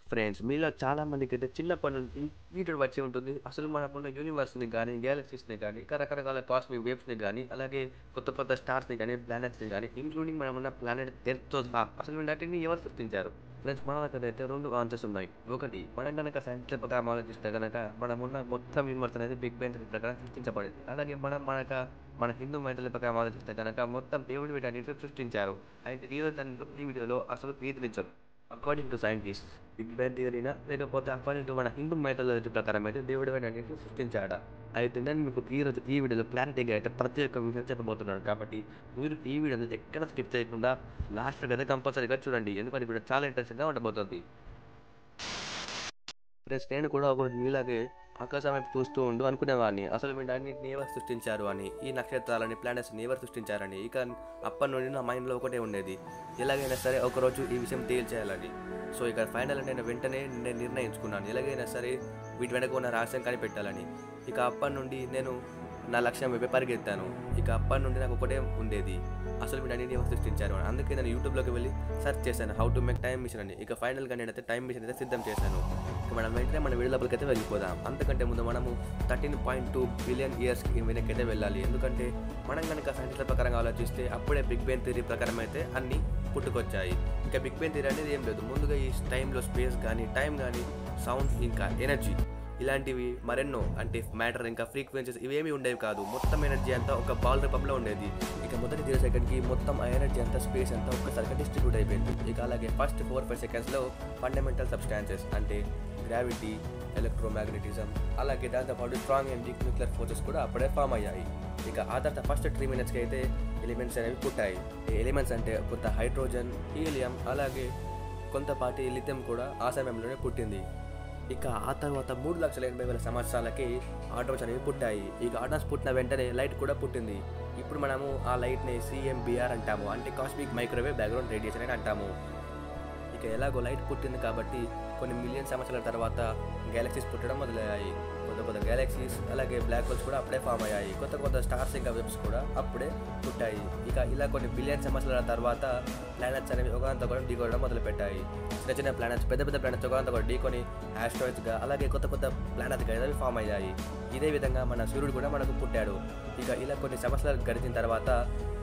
Friends మీలో చాలా మందికైతే చిన్నప్పటి నుండి వీటుడు వచ్చి ఉంటుంది. అసలు మనకున్న యూనివర్స్‌ని గానీ, గెలాక్సీస్‌ని గానీ, ఇంకా రకరకాల కాస్మిక్ వేవ్స్‌ని గానీ, అలాగే కొత్త కొత్త స్టార్స్‌ని గానీ, ప్లానెట్స్‌ని గానీ, ఇంక్లూడింగ్ మనమున్న ప్లానెట్ ఎర్త్‌తో సహా అసలు వీటన్నిటిని ఎవరు సృష్టించారు? ఫ్రెండ్స్ మన దగ్గరైతే 2 ఆన్సర్స్ ఉన్నాయి. ఒకటి మనం గనక సైంటిఫిక్ ప్రకారం ఆలోచిస్తే గనక మనమున్న మొత్తం యూనివర్స్ అనేది బిగ్ బ్యాంగ్ థియరీ ప్రకారం సృష్టించబడింది. అలాగే మన హిందూ మైథాలజీ ప్రకారం ఆలోచిస్తే గనక మొత్తం దేవుడు వీటన్నిటిని సృష్టించారు. అయితే ఈరోజు ఈ వీడియోలో అసలు ఏది నిజం? According to scientist big bang థియరీనా? లేకపోతే అకార్డింగ్ టు మన హిందూ మైథాలజీ ప్రకారం అయితే దేవుడు వీటన్నిటిని సృష్టించాడా? అయితే నేను మీకు ఈరోజు ఈ వీడియోలో క్లారిటీగా అయితే ప్రతి ఒక్క విషయం చెప్పబోతున్నాను. కాబట్టి మీరు ఈ వీడియోని ఎక్కడ స్కిప్ చేయకుండా లాస్ట్ వరకు అయితే కంపల్సరీగా చూడండి. ఎందుకంటే ఈ వీడియో చాలా ఇంట్రెస్టింగ్‌గా ఉండబోతుంది. ప్లస్ నేను కూడా ఒకరోజు మీలాగే ఆకాశం వైపు చూస్తూ అనుకునేవాడిని. అసలు వీటన్నిటిని ఎవరు సృష్టించారు అని. ఈ నక్షత్రాలని, ప్లానెట్స్‌ని ఎవరు సృష్టించారని. ఇక అప్పటి నుండి నా మైండ్‌లో ఒకటే ఉండేది. ఎలాగైనా సరే ఒకరోజు ఈ విషయం తేల్చేయాలని. సో ఇక ఫైనల్‌గా నేను నిర్ణయించుకున్నాను. ఎలాగైనా సరే వీటి వెనక ఉన్న రహస్యం కనిపెట్టాలని. ఇక అప్పటి నుండి నేను నా లక్ష్యం వైపే పరిగెత్తాను. ఇక అప్పటి నుండి నాకు ఒకటే ఉండేది. అసలు వీటన్నిటిని ఎవరు సృష్టించారు అని. అందుకే నేను యూట్యూబ్‌లోకి వెళ్ళి సెర్చ్ చేశాను. How to make time machine అని. ఇక ఫైనల్‌గా నేనైతే టైమ్ మిషన్ అయితే సిద్ధం చేశాను. ఇక మనం వెంటనే మన వీడియో లోపలికైతే వెళ్ళిపోదాం. అంతకంటే ముందు మనము 13.2 బిలియన్ ఇయర్స్‌కి వెనక్కైతే వెళ్ళాలి. ఎందుకంటే మనం గనక సైంటిస్ట్‌ల ప్రకారంగా ఆలోచిస్తే అప్పుడే బిగ్ బ్యాంగ్ థియరీ ప్రకారం అయితే అన్నీ పుట్టుకొచ్చాయి. ఇక బిగ్ బ్యాంగ్ థియరీ అనేది ఏం లేదు. ముందుగా ఈ టైంలో స్పేస్ గానీ, టైం గానీ, సౌండ్ ఇంకా ఎనర్జీ ఇలాంటివి మరెన్నో అంటే మ్యాటర్ ఇంకా ఫ్రీక్వెన్సీస్ ఇవేమీ ఉండేవి కాదు. మొత్తం ఎనర్జీ అంతా ఒక బాల్ రూపంలో ఉండేది. ఇక మొదటి 0 సెకండ్‌కి మొత్తం ఆ ఎనర్జీ అంతా స్పేస్ అంతా ఒక్కసారిగా డిస్ట్రిబ్యూట్ అయిపోయింది. ఇక అలాగే ఫస్ట్ 4-5 సెకండ్స్‌లో ఫండమెంటల్ సబ్స్టాన్సెస్ అంటే గ్రావిటీ, ఎలక్ట్రోమాగ్నెటిజం అలాగే దాంతోపాటు strong and weak nuclear forces కూడా అప్పుడే ఫామ్ అయ్యాయి. ఇక ఆ తర్వాత ఫస్ట్ 3 మినిట్స్‌కి అయితే ఎలిమెంట్స్ అనేవి పుట్టాయి. ఈ ఎలిమెంట్స్ అంటే కొంత హైడ్రోజన్, హీలియం అలాగే కొంతపాటి లిథియం కూడా ఆ సమయంలోనే పుట్టింది. ఇక ఆ తర్వాత 3,80,000 సంవత్సరాలకి ఆటమ్స్ అనేవి పుట్టాయి. ఇక ఆటమ్స్ పుట్టిన వెంటనే లైట్ కూడా పుట్టింది. ఇప్పుడు మనము ఆ లైట్‌ని CMBR అంటాము. అంటే కాస్మిక్ మైక్రోవేవ్ బ్యాక్‌గ్రౌండ్ రేడియేషన్ అని అంటాము. ఇక ఎలాగో లైట్ పుట్టింది కాబట్టి కొన్ని మిలియన్ సంవత్సరాల తర్వాత గెలాక్సీస్ పుట్టడం మొదలయ్యాయి. కొత్త కొత్త గెలాక్సీస్ అలాగే బ్లాక్ హోల్స్ కూడా అప్పుడే ఫామ్ అయ్యాయి. కొత్త కొత్త స్టార్స్ ఇంకా వెబ్స్ కూడా అప్పుడే పుట్టాయి. ఇక ఇలా కొన్ని బిలియన్ సంవత్సరాల తర్వాత ప్లానెట్స్ అనేవి ఒకదానితో ఢీకొనడం మొదలుపెట్టాయి. చిన్న చిన్న ప్లానెట్స్ పెద్ద పెద్ద ప్లానెట్స్ ఒకదానితో ఢీకొని ఆస్ట్రాయిడ్స్గా అలాగే కొత్త కొత్త ప్లానెట్స్గా అనేవి ఫామ్ అయ్యాయి. ఇదే విధంగా మన సూర్యుడు కూడా మనకు పుట్టాడు. ఇక ఇలా కొన్ని సంవత్సరాలు గడిచిన తర్వాత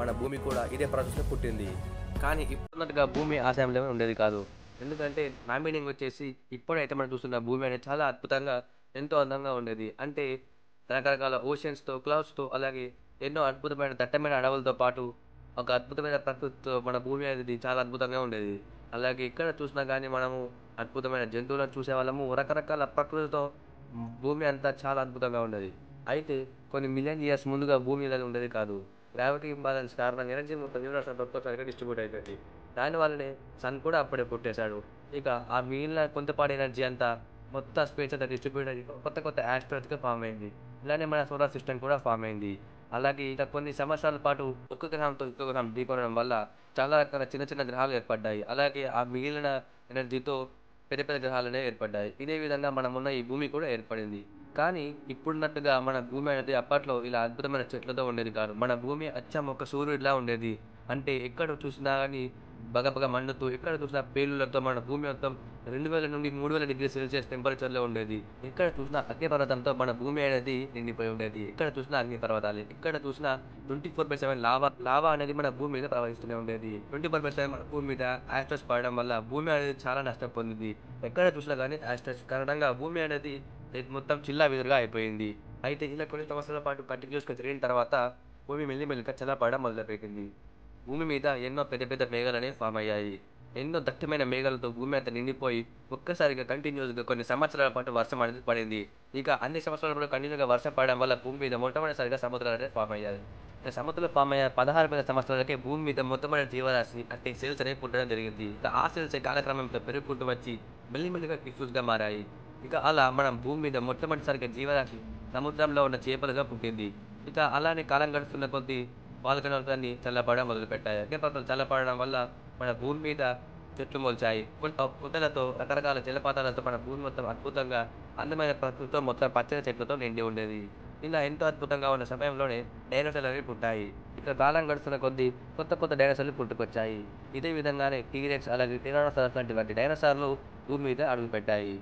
మన భూమి కూడా ఇదే ప్రాసెస్‌లో పుట్టింది. కానీ ఇప్పుడున్నట్టుగా భూమి ఆ సమయంలో ఉండేది కాదు. ఎందుకంటే నా మీనింగ్ వచ్చేసి ఇప్పుడైతే మనం చూస్తున్న భూమి అనేది చాలా అద్భుతంగా, ఎంతో అందంగా ఉండేది. అంటే రకరకాల ఓషన్స్‌తో, క్లౌడ్స్‌తో అలాగే ఎన్నో అద్భుతమైన దట్టమైన అడవులతో పాటు ఒక అద్భుతమైన ప్రకృతితో మన భూమి అనేది చాలా అద్భుతంగా ఉండేది. అలాగే ఎక్కడ చూసినా గానీ మనము అద్భుతమైన జంతువులను చూసేవాళ్ళము. రకరకాల ప్రకృతితో భూమి అంతా చాలా అద్భుతంగా ఉండేది. అయితే కొన్ని మిలియన్ ఇయర్స్ ముందుగా భూమి ఇలా ఉండేది కాదు. గ్రావిటీ ఇంబాలెన్స్ కారణంగా ఎనర్జీ మొత్తం యూనివర్స్ అంతా ఒక్కసారిగా డిస్ట్రిబ్యూట్ అయిపోయింది. దానివల్లనే సన్ కూడా అప్పుడే పుట్టేశాడు. ఇక ఆ మిగిలిన కొంతపాటి ఎనర్జీ అంతా మొత్తం స్పేస్ అంతా డిస్ట్రిబ్యూట్ అయ్యి కొత్త కొత్త యాస్ట్రాయిడ్స్‌గా ఫార్మ్ అయింది. ఇలానే మన సోలార్ సిస్టమ్ కూడా ఫార్మ్ అయింది. అలాగే ఇక కొన్ని సంవత్సరాల పాటు ఒక గ్రహంతో ఇంకో గ్రహం ఢీకొనడం వల్ల చాలా రకాల చిన్న చిన్న గ్రహాలు ఏర్పడ్డాయి. అలాగే ఆ మిగిలిన ఎనర్జీతో పెద్ద పెద్ద గ్రహాలనేవి ఏర్పడ్డాయి. ఇదే విధంగా మనమున్న ఈ భూమి కూడా ఏర్పడింది. కానీ ఇప్పుడున్నట్టుగా మన భూమి అనేది అప్పట్లో ఇలా అద్భుతమైన చెట్లతో ఉండేది కాదు. మన భూమి అచ్చం ఒక సూర్యుడిలా ఉండేది. అంటే ఎక్కడ చూసినా గానీ బగబగ మండుతూ, ఎక్కడ చూసినా పేలులతో మన భూమి మొత్తం 2000 నుండి 3000 డిగ్రీ సెల్సియస్ టెంపరేచర్‌లో ఉండేది. ఎక్కడ చూసినా అగ్నిపర్వతంతో మన భూమి అనేది నిండిపోయి ఉండేది. ఎక్కడ చూసినా అగ్నిపర్వతాలే. ఎక్కడ చూసినా 24/7 లావా లావా అనేది మన భూమి మీద ప్రవహిస్తూనే ఉండేది. 24/7 మన భూమి మీద యాస్టర్స్ పడడం వల్ల భూమి అనేది చాలా నష్టం పొందింది. ఎక్కడ చూసినా గానీ యాస్టర్స్ కారణంగా భూమి అనేది మొత్తం చిల్లావిదురుగా అయిపోయింది. అయితే ఇలా కొన్ని సంవత్సరాల పాటు కంటిన్యూయస్‌గా జరిగిన తర్వాత భూమి మెల్లిమెల్లిగా చల్లబడడం మొదలుపెట్టింది. భూమి మీద ఎన్నో పెద్ద పెద్ద మేఘాలనేవి ఫామ్ అయ్యాయి. ఎన్నో దట్టమైన మేఘాలతో భూమి అంతా నిండిపోయి ఒక్కసారిగా కంటిన్యూయస్‌గా కొన్ని సంవత్సరాల పాటు వర్షం అనేది పడింది. ఇక అన్ని సంవత్సరాలు కూడా కంటిన్యూ‌గా వర్షం పడడం వల్ల భూమి మీద మొట్టమొదటిసారిగా సముద్రాలనేవి ఫామ్ అయ్యాయి. సముద్రాలు ఫామ్ అయిన 16,000 సంవత్సరాలకే భూమి మీద మొట్టమొదటి జీవరాశి అంటే సెల్స్ అనేవి పుట్టడం జరిగింది. ఇక ఆ సెల్సే కాలక్రమంతో పెరుగుకుంటూ వచ్చి మెల్లిమెల్లిగా టిష్యూస్‌గా మారాయి. ఇక అలా మనం భూమి మీద మొట్టమొదటిసారిగా జీవరాశి సముద్రంలో ఉన్న చేపలుగా పుట్టింది. ఇక అలానే కాలం గడుస్తున్న కొద్దీ వాల్కనోలన్నీ చల్లబడడం మొదలుపెట్టాయి. అగ్నిపర్వతాలు చల్లబడడం వల్ల మన భూమి మీద చెట్లు మొలిచాయి. పుట్టలతో రకరకాల జలపాతాలతో మన భూమి మొత్తం అద్భుతంగా అందమైన ప్రకృతితో మొత్తం పచ్చని చెట్లతో నిండి ఉండేది. ఇలా ఎంతో అద్భుతంగా ఉన్న సమయంలోనే డైనోసార్లు అనేవి పుట్టాయి. ఇక కాలం గడుస్తున్న కొద్దీ కొత్త కొత్త డైనోసార్లు పుట్టుకొచ్చాయి. ఇదే విధంగానే టీరెక్స్ అలాగే టిరానోసారస్ లాంటి డైనోసార్లు భూమి మీద అడుగుపెట్టాయి.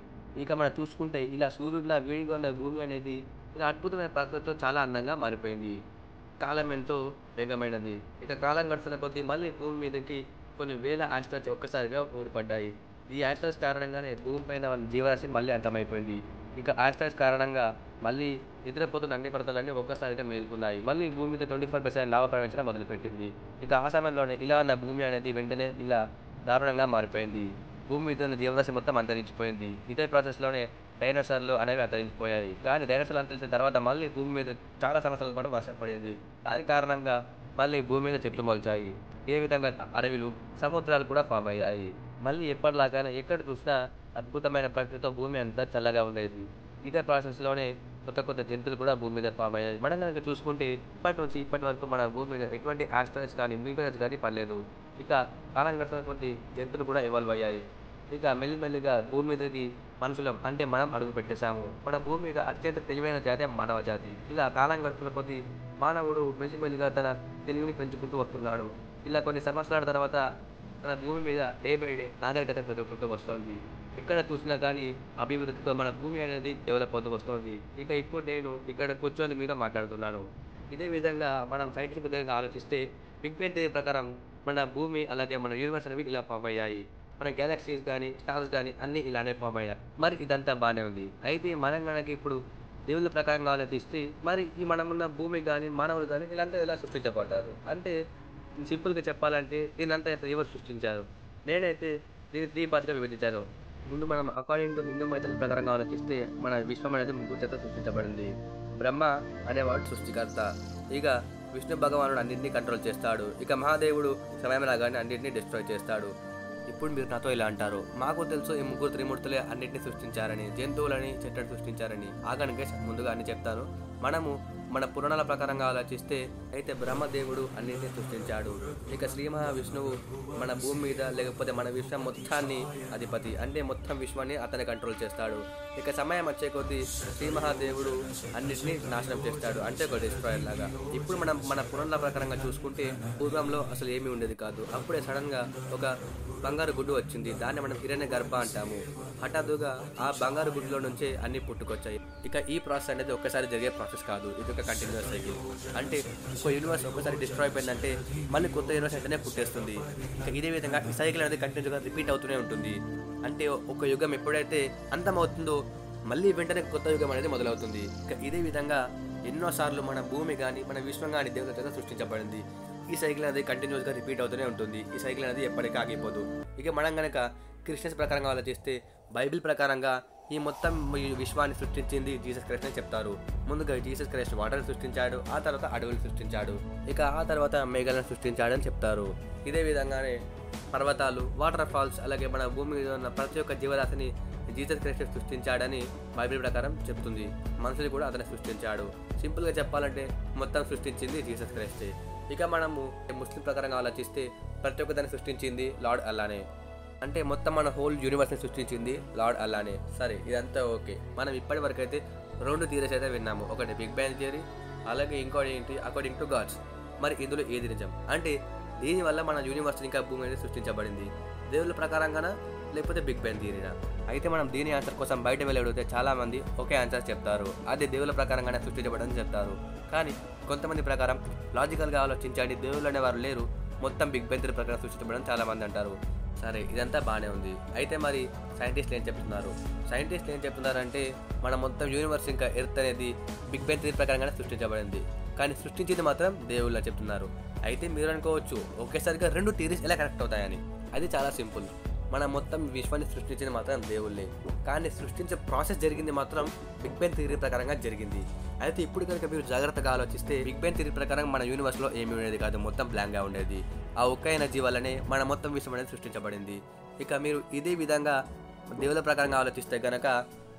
ఇక మనం చూసుకుంటే ఇలా సూర్యుడిలా వేడిగా ఉన్న భూమి అనేది ఇలా అద్భుతమైన ప్రకృతితో చాలా అందంగా మారిపోయింది. కాలం ఎంతో వేగమైనది. ఇక కాలం గడుస్తున్న కొద్దీ మళ్ళీ భూమి మీదకి కొన్ని వేల ఆస్ట్రాయిడ్స్ ఒక్కసారిగా ఊడిపడ్డాయి. ఈ ఆస్ట్రాయిడ్స్ కారణంగానే భూమిపైన ఉన్న జీవరాశి మళ్ళీ అంతమైపోయింది. ఇక ఆస్ట్రాయిడ్స్ కారణంగా మళ్ళీ నిద్రపోతున్న అన్ని పర్వతాలన్నీ ఒక్కసారిగా మేలుకున్నాయి. మళ్ళీ భూమి మీద 24% లావా ప్రవహించడం మొదలుపెట్టింది. ఇక ఆ సమయంలోనే ఇలా ఉన్న భూమి అనేది వెంటనే ఇలా దారుణంగా మారిపోయింది. భూమి మీద ఉన్న జీవరాశి మొత్తం అంతరించిపోయింది. ఇదే ప్రాసెస్‌లోనే డైనోసార్లు అనేవి అంతరించిపోయాయి. కానీ డైనోసార్లు అంతరించిన తర్వాత మళ్ళీ భూమి మీద చాలా సంవత్సరాల పాటు వర్షం పడింది. దాని కారణంగా మళ్ళీ భూమి మీద చెట్లు మొలిచాయి. ఏ విధంగా అడవిలు, సముద్రాలు కూడా ఫార్మ్ అయ్యాయి. మళ్ళీ ఎప్పటిలాగానే ఎక్కడ చూసినా అద్భుతమైన ప్రకృతితో భూమి అంతా చల్లగా ఉండేది. ఇదే ప్రాసెస్‌లోనే కొత్త కొత్త జంతువులు కూడా భూమి మీద ఫార్మ్ అయ్యాయి. మనం గనక చూసుకుంటే ఇప్పటి నుంచి ఇప్పటి వరకు మన భూమి మీద ఎటువంటి ఆస్ట్రాయిడ్స్ కానీ, మీటియాయిట్స్ కానీ పడలేదు. ఇక కాలం గడుస్తున్న కొద్దీ జంతువులు కూడా ఎవాల్వ్ అయ్యాయి. ఇక మెల్లిమెల్లిగా భూమి మీదకి మనుషులం అంటే మనం అడుగు పెట్టేసాము. మన భూమి మీద అత్యంత తెలివైన జాతే మానవ జాతి. ఇలా కాలం గడుస్తున్న కొద్దీ మానవుడు మెల్లిమెల్లిగా తన తెలివిని పెంచుకుంటూ వస్తున్నాడు. ఇలా కొన్ని సంవత్సరాల తర్వాత మన భూమి మీద డే బై డే నాగరికత పెరుగుకుంటూ వస్తోంది. ఎక్కడ చూసినా కానీ అభివృద్ధితో మన భూమి అనేది డెవలప్ అవుతూ వస్తోంది. ఇక ఇప్పుడు నేను ఇక్కడ కూర్చొని మీతో మాట్లాడుతున్నాను. ఇదే విధంగా మనం సైంటిఫిక్‌గా ఆలోచిస్తే బిగ్ బ్యాంగ్ థియరీ ప్రకారం మన భూమి అలాగే మన యూనివర్స్ అనేవి ఇలా ఫార్మ్ అయ్యాయి. మన గెలాక్సీస్ గానీ, స్టార్స్ గానీ అన్నీ ఇలానే ఫార్మ్ అయ్యాయి. మరి ఇదంతా బానే ఉంది. అయితే మనం గనక ఇప్పుడు దేవుళ్ళ ప్రకారంగా ఆలోచిస్తే మరి ఈ మనమున్న భూమి గానీ, మానవులు గానీ వీళ్ళంతా ఎలా సృష్టించబడ్డారు? అంటే సింపుల్‌గా చెప్పాలంటే దీన్నంతా ఎవరు సృష్టించారు? నేనైతే దీన్ని 3 పార్ట్‌గా విభజించాను. ముందు మనం అకార్డింగ్ టు హిందూ మైథాలజీ ప్రకారంగా ఆలోచిస్తే మన విశ్వం అనేది ముగ్గురు చేత సృష్టించబడింది. బ్రహ్మ అనేవాడు సృష్టికర్త. ఇక విష్ణు భగవానుడు అన్నింటినీ కంట్రోల్ చేస్తాడు. ఇక మహాదేవుడు సమయం రాగానే అన్నింటినీ డిస్ట్రాయ్ చేస్తాడు. ఇప్పుడు మీరు నాతో ఇలా అంటారు, మాకు తెలుసు ఈ ముగ్గురు త్రిమూర్తులే అన్నింటినీ సృష్టించారని, జంతువులని, చెట్లను సృష్టించారని. ఆగండి గైస్, ముందుగా అన్ని చెప్తాను. మనము మన పురాణాల ప్రకారంగా ఆలోచిస్తే అయితే బ్రహ్మదేవుడు అన్నింటినీ సృష్టించాడు. ఇక శ్రీ మహావిష్ణువు మన భూమి మీద లేకపోతే మన విశ్వం మొత్తాన్ని అధిపతి, అంటే మొత్తం విశ్వాన్ని అతనే కంట్రోల్ చేస్తాడు. ఇక సమయం వచ్చే కొద్దీ శ్రీ మహాదేవుడు అన్నింటినీ నాశనం చేస్తాడు, అంటే ఒక డిస్ట్రాయర్ లాగా. ఇప్పుడు మనం మన పురాణాల ప్రకారంగా చూసుకుంటే పూర్వంలో అసలు ఏమీ ఉండేది కాదు. అప్పుడే సడన్గా ఒక బంగారు గుడ్డు వచ్చింది. దాన్ని మనం హిరణ్య గర్భ అంటాము. హఠాత్తుగా ఆ బంగారు గుడ్డులో నుంచే అన్ని పుట్టుకొచ్చాయి. ఇక ఈ ప్రాసెస్ అనేది ఒక్కసారి జరిగే ప్రాసెస్ కాదు, ఇది ఒక కంటిన్యూస్ సైకిల్. అంటే ఒక యూనివర్స్ ఒకసారి డిస్ట్రాయ్ అయిపోయిందంటే మళ్ళీ కొత్త యూనివర్స్ వెంటనే పుట్టేస్తుంది. ఇక ఇదే విధంగా ఈ సైకిల్ అనేది కంటిన్యూగా రిపీట్ అవుతూనే ఉంటుంది. అంటే ఒక యుగం ఎప్పుడైతే అంతమవుతుందో మళ్ళీ వెంటనే కొత్త యుగం అనేది మొదలవుతుంది. ఇక ఇదే విధంగా ఎన్నోసార్లు మన భూమి కానీ మన విశ్వం కానీ దేవుని చేత సృష్టించబడింది. ఈ సైకిల్ అనేది కంటిన్యూస్గా రిపీట్ అవుతూనే ఉంటుంది. ఈ సైకిల్ అనేది ఎప్పటికీ ఆగిపోదు. ఇక మనం కనుక క్రిస్టియన్స్ ప్రకారంగా ఆలోచిస్తే బైబిల్ ప్రకారంగా ఈ మొత్తం ఈ విశ్వాన్ని సృష్టించింది జీసస్ క్రైస్ట్ అని చెప్తారు. ముందుగా జీసస్ క్రైస్ట్ వాటర్ని సృష్టించాడు, ఆ తర్వాత అడవులు సృష్టించాడు, ఇక ఆ తర్వాత మేఘాలను సృష్టించాడని చెప్తారు. ఇదే విధంగానే పర్వతాలు, వాటర్ ఫాల్స్, అలాగే మన భూమి మీద ఉన్న ప్రతి ఒక్క జీవరాశిని జీసస్ క్రైస్ట్ సృష్టించాడని బైబిల్ ప్రకారం చెప్తుంది. మనుషులు కూడా అతను సృష్టించాడు. సింపుల్గా చెప్పాలంటే మొత్తం సృష్టించింది జీసస్ క్రైస్టే. ఇక మనము ముస్లిం ప్రకారంగా ఆలోచిస్తే ప్రతి ఒక్క దాన్ని సృష్టించింది లార్డ్ అల్లానే. అంటే మొత్తం మన హోల్ యూనివర్స్ని సృష్టించింది లార్డ్ అల్లానే. సరే, ఇదంతా ఓకే. మనం ఇప్పటి వరకు అయితే 2 థియరీస్ అయితే విన్నాము. ఒకటి బిగ్ బ్యాంగ్ థియరీ, అలాగే ఇంకోటి ఏంటి అకార్డింగ్ టు గాడ్స్. మరి ఇందులో ఏది నిజం? అంటే దీనివల్ల మన యూనివర్స్ ఇంకా భూమి అనేది సృష్టించబడింది దేవుళ్ళ ప్రకారంగానా లేకపోతే బిగ్ బ్యాంగ్ థియరీనా? అయితే మనం దీని ఆన్సర్ కోసం బయట వెళ్ళి అడిగితే చాలామంది ఒకే ఆన్సర్ చెప్తారు, అదే దేవుళ్ళ ప్రకారంగానే సృష్టించబడని చెప్తారు. కానీ కొంతమంది ప్రకారం లాజికల్గా ఆలోచించండి, దేవుళ్ళు అనేవారు లేరు, మొత్తం బిగ్ బ్యాంగ్ థియరీ ప్రకారం సృష్టించబడని చాలామంది అంటారు. సరే, ఇదంతా బాగానే ఉంది. అయితే మరి సైంటిస్టులు ఏం చెప్తున్నారు? సైంటిస్టులు ఏం చెప్తున్నారంటే మన మొత్తం యూనివర్స్ ఇంకా ఎర్త్ అనేది బిగ్ బ్యాంగ్ థియరీ ప్రకారంగానే సృష్టించబడింది, కానీ సృష్టించింది మాత్రం దేవుళ్ళు అని చెప్తున్నారు. అయితే మీరు అనుకోవచ్చు ఒకేసారిగా 2 థియరీస్ ఎలా కనెక్ట్ అవుతాయని. అది చాలా సింపుల్. మన మొత్తం విశ్వాన్ని సృష్టించింది మాత్రం దేవుళ్ళే, కానీ సృష్టించే ప్రాసెస్ జరిగింది మాత్రం బిగ్ బ్యాంగ్ థియరీ ప్రకారంగా జరిగింది. అయితే ఇప్పుడు కనుక మీరు జాగ్రత్తగా ఆలోచిస్తే బిగ్ బ్యాంగ్ థియరీ ప్రకారం మన యూనివర్స్లో ఏమీ ఉండేది కాదు, మొత్తం బ్లాంక్గా ఉండేది. ఆ ఒక్క ఎనర్జీ వల్లనే మన మొత్తం విశ్వం అనేది సృష్టించబడింది. ఇక మీరు ఇదే విధంగా దేవుళ్ళ ప్రకారంగా ఆలోచిస్తే కనుక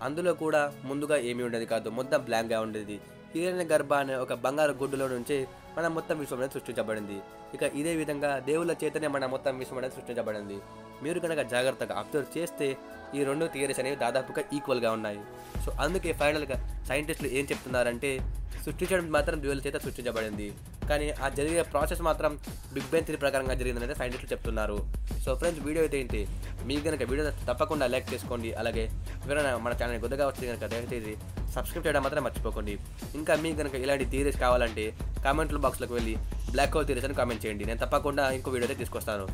అందులో కూడా ముందుగా ఏమీ ఉండేది కాదు, మొత్తం బ్లాంక్గా ఉండేది. హిరణ్య గర్భ అనే ఒక బంగారు గుడ్డులో నుంచి మన మొత్తం విశ్వం అనేది సృష్టించబడింది. ఇక ఇదే విధంగా దేవుళ్ళ చేతనే మన మొత్తం విశ్వం అనేది సృష్టించబడింది. మీరు కనుక జాగ్రత్తగా అబ్జర్వ్ చేస్తే ఈ 2 థియరీస్ అనేవి దాదాపుగా ఈక్వల్‌గా ఉన్నాయి. సో, అందుకే ఫైనల్‌గా సైంటిస్టులు ఏం చెప్తున్నారంటే సృష్టించడం మాత్రం దేవుళ్ళ చేత సృష్టించబడింది. కానీ ఆ జరిగే ప్రాసెస్ మాత్రం బిగ్ బ్యాంగ్ థియరీ ప్రకారంగా జరిగిందనైతే సైంటిస్టులు చెప్తున్నారు. సో ఫ్రెండ్స్, వీడియో అయితే ఇంతే. మీకు గనుక వీడియో తప్పకుండా లైక్ చేసుకోండి. అలాగే ఎవరైనా మన ఛానల్‌ని కొత్తగా వస్తే గనుక దయచేసి సబ్స్క్రైబ్ చేయడం మాత్రం మర్చిపోకండి. ఇంకా మీకు గనుక ఇలాంటి థియరీస్ కావాలంటే కామెంట్ల బాక్స్‌లోకి వెళ్ళి బ్లాక్ హోల్ థియరీస్ అని కామెంట్ చేయండి. నేను తప్పకుండా ఇంకో వీడియో అయితే తీసుకొస్తాను.